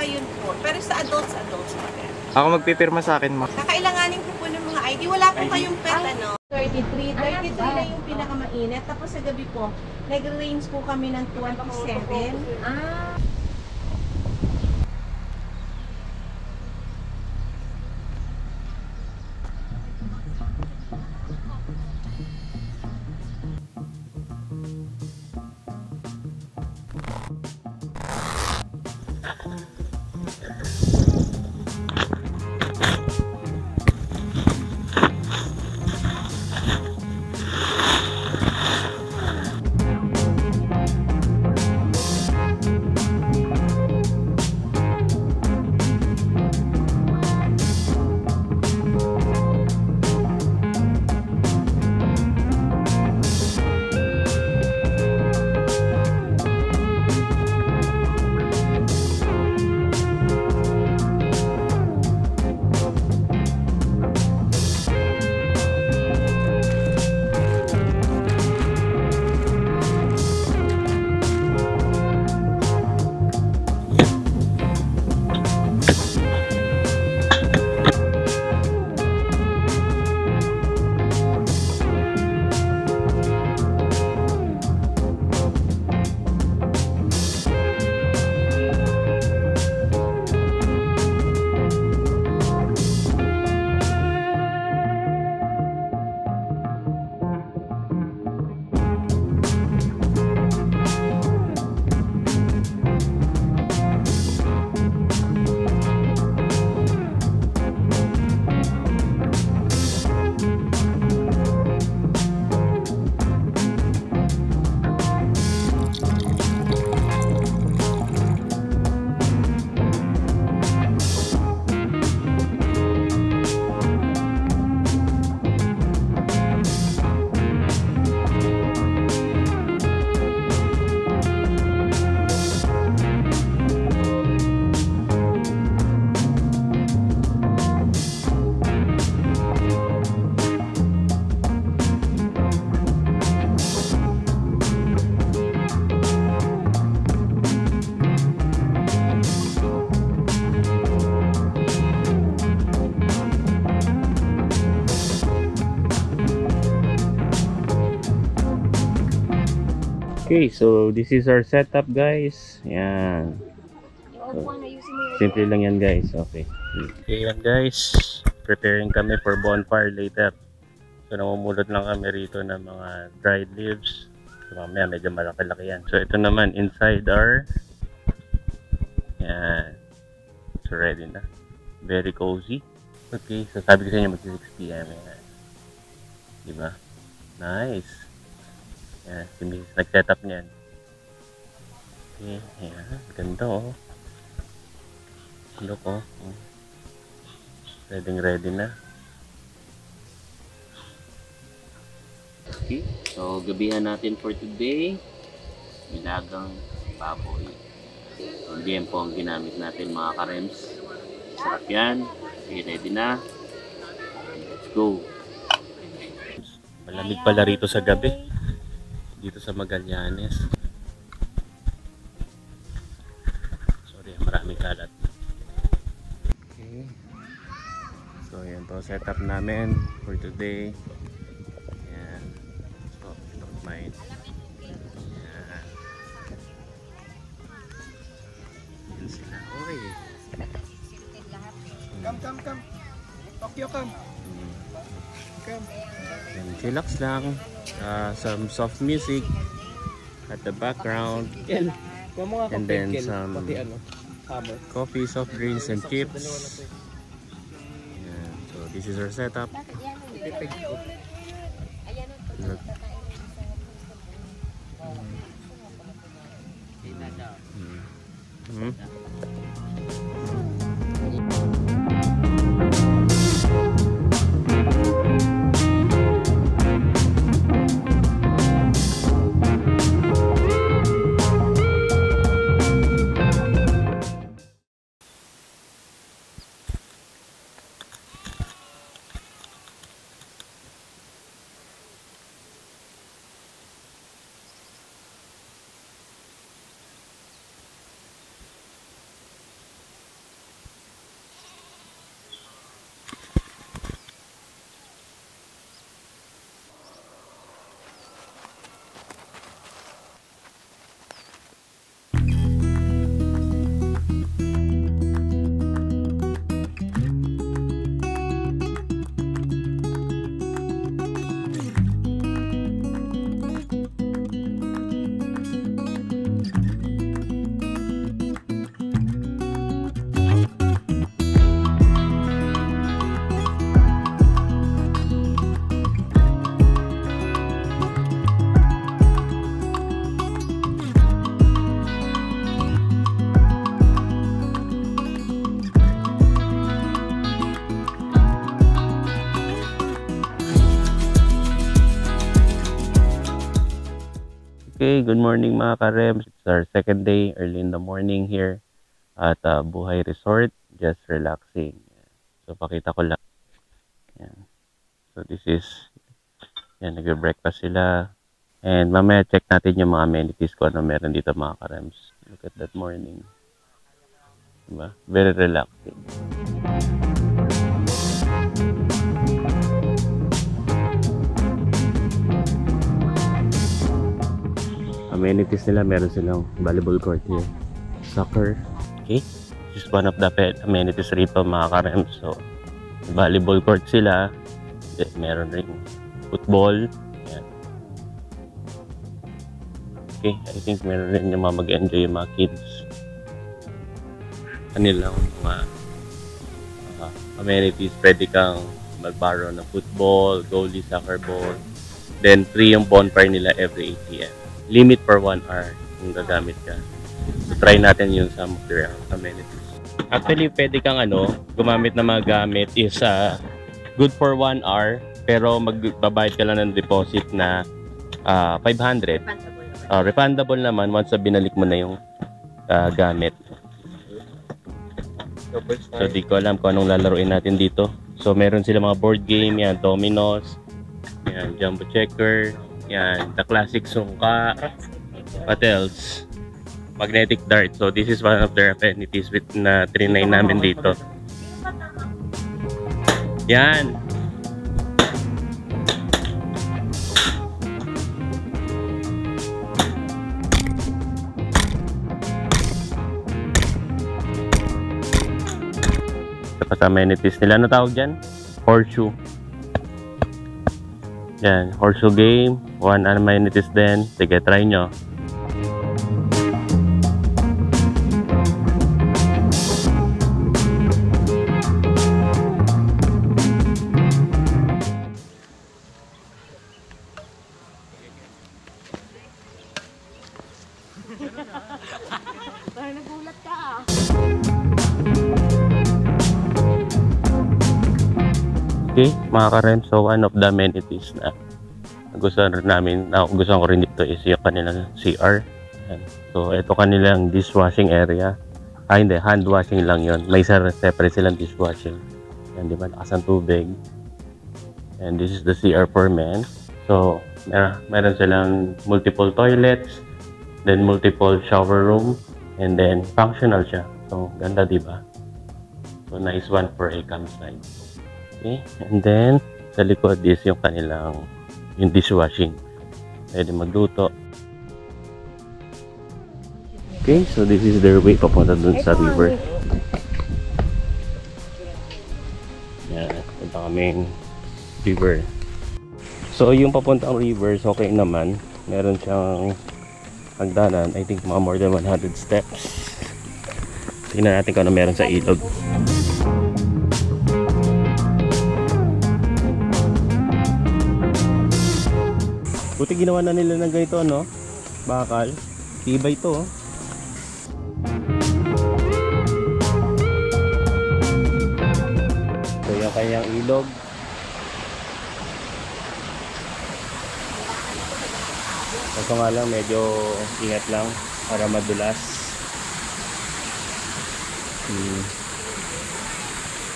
saka yun po. Pero sa adults pa rin. Ako magpipirma sa akin, ma. Kakailanganin ko po ng mga ID. Wala po kayong pet, ano? 33. 33 na yung pinakamainit. Tapos sa gabi po, nag-range po kami ng 27. Okay, so this is our setup, guys. Yan. Simple lang yan, guys. Okay. Okay yan, guys. Preparing kami for bonfire later. So namumulot lang kami rito ng mga dried leaves. So mamaya medyo malaki-laki yan. So ito naman inside our yan. So ready na. Very cozy. Okay, so sabi ko sa inyo magsi 6 PM yan. Diba? Nice. Yan, si Mrs. nag-setup niyan. Okay, yan. Ganda oh. Look oh. Ready na. Okay, so gabihan natin for today. Nilagang baboy. So, DM po ang ginamit natin mga karems. Sarap yan. Okay, ready na. Let's go. Malamig pala rito sa gabi. Dito sa Magallanes. Sorry, maraming kalat. Okay. So, yan po setup namin for today. Yan. So, don't mind. Yan. Yan sila. Oy. Come. Tokyo, come. Come. Yan, chillax lang. Some soft music at the background. And then some coffee, soft drinks, and chips. Yeah, so this is our setup. Look. Okay, good morning mga karems. It's our second day, early in the morning here at Buhay Resort. Just relaxing. So, pakita ko lang. Yan. So, this is, yan, nagbe-breakfast sila. And mamaya check natin yung mga amenities ko ano meron dito mga karems. Look at that morning. Diba? Very relaxing. Amenities nila, meron silang volleyball court here, soccer. Okay, this is one of the amenities rito mga karem. So volleyball court sila, then meron rin football. Yan. Okay, I think meron rin yung mga mag-enjoy yung mga kids. Kanilang mga amenities, pwede kang mag-borrow ng football, goalie, soccer ball. Then free yung bonfire nila every 8 p.m. Limit for 1 hour kung gagamit ka. So, try natin yung some of their amenities. Actually, pwede kang gumamit na mga gamit is good for 1 hour, pero magbabayad ka lang ng deposit na 500. Refundable naman once na binalik mo na yung gamit. So, di ko alam kung anong lalaroin natin dito. So, meron sila mga board game, yan, dominoes, yan, jumbo checker, yan, the classic sungka. What else? Magnetic dart. So this is one of their amenities with na trinay namin dito. Yan. Tapos amenities nila, ano tawag dyan? Horseshoe. Yan, horseshoe game. 1 amenities din. Sige, try nyo. Parang nagulat ka ah. Okay, mga karem, so one of the amenities na gusto ko rin dito is yung kanilang CR. Ayan. So, ito kanilang dishwashing area. Hindi, hand washing lang yon. May separate silang dishwashing. Ayan, di ba? Lakas ng tubig. And this is the CR for men. So, meron silang multiple toilets, then multiple shower room, and then functional siya. So, ganda, di ba? So, nice one for a campsite. Okay, and then sa likod is yung kanilang yung dishwashing. Pwede magluto. Okay, so this is their way papunta dun sa river. Yan, punta kaming river. So yung papuntang river, okay naman. Meron siyang hagdanan, I think mga more than 100 steps. Tingnan natin kung ano meron sa ilog. Buti ginawa na nila ng ganito, no? Bakal. Tibay to, oh. So, yung kanyang ilog. Kaso nga lang, medyo ingat lang para madulas.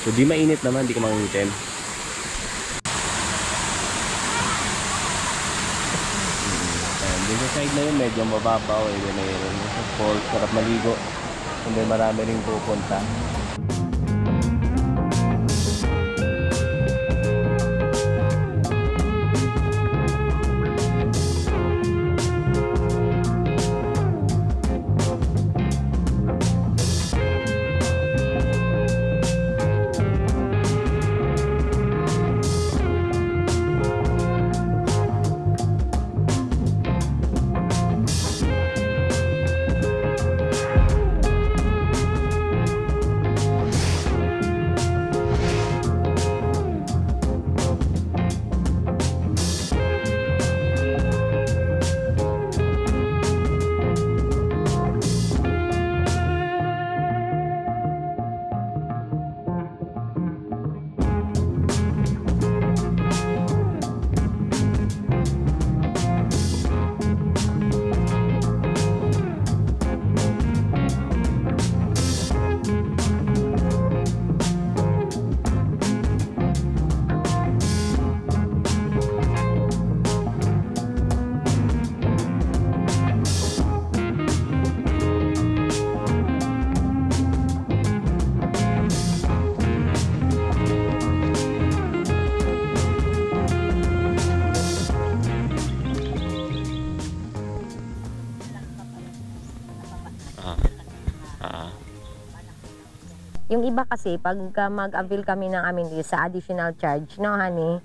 So, di mainit naman, di ka mangingitin. Dito sa side na yun, medyo mababaw. Mayroon sa falls, sarap maligo. Kundi marami rin pupunta. Yung iba kasi, pag mag-avail kami ng amenities sa additional charge, no, honey?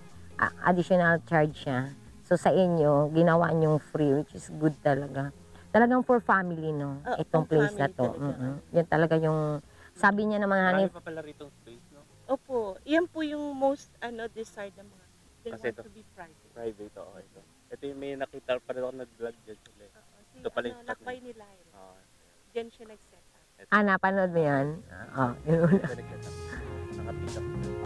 Additional charge siya. So, sa inyo, ginawa niyong free, which is good talaga. Talagang for family, no? Itong pang place na family to. talaga. Yan talaga yung, sabi niya naman, honey, Marami pa pala ritong space, no? Opo, yan po yung most desired ng mga. They Kasi want ito. to be private. Private, oo. Ito yung may nakita pa rin ako nag-vlog dyan sila. Si, Ito pala yung spot lakbay niya. nila yun. Oo. Diyan siya nag-set up. napanood mo yan? Oo, yun. Ito nag-set up. Nakapick up.